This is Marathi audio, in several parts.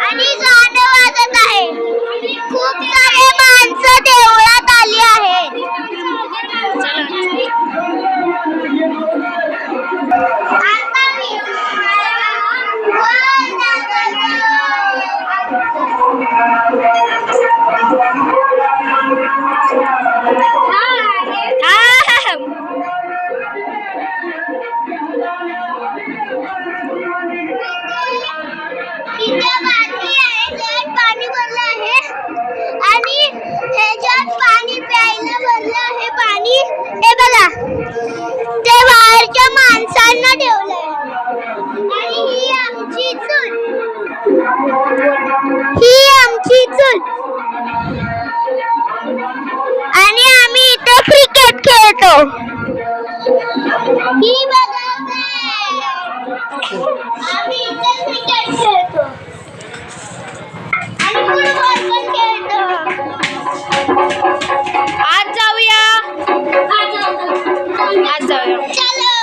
आणि गाणं वाजत आहे. खूप सारे माणसं देवळात आली आहेत. आता मी पाणी भरलं आहे आणि ह्याच्यात पाणी प्यायला भरलं आहे. पाणी हे बघा, ते बाहेरच्या माणसांना ठेवलंय. आणि ही आमची चूल, आणि आम्ही इथे क्रिकेट खेळतो. ही बघा, आम्ही इथे क्रिकेट खेळतो आणि फुटबॉल पण खेळतो. आज जाऊया. चलो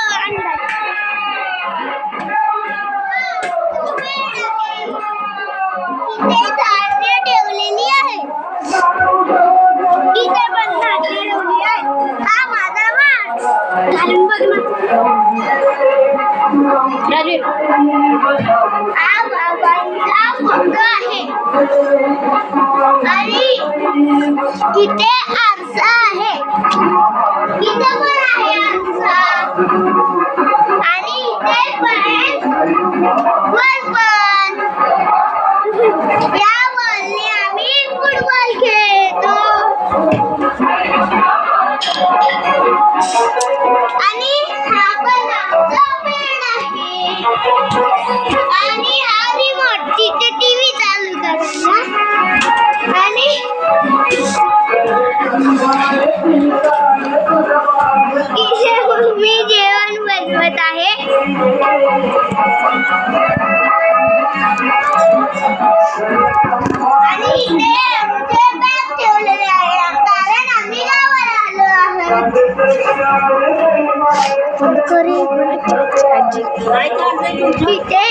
इथे धान्य ठेवलेली आहे. इथे पण धान्य ठेवली आहे. हा माझा माठ घालून बघ राजवीर, हा बाबांचा फोटो आहे. आणि इथे आरसा आहे. इथे पण आहे आरसा. आणि इथे पण वर पण. या बॉलने आम्ही फुटबॉल खेळतो. आणि हा पण आमचा बेड आहे. आणि हा रिमोट, तिथे टीव्ही चालू करायला. आणि इथे मी जेवण बनवत आहे. आणि इथे आमचे बॅग ठेवलेले आहे, कारण आम्ही गावाला आलो आहोत. इथे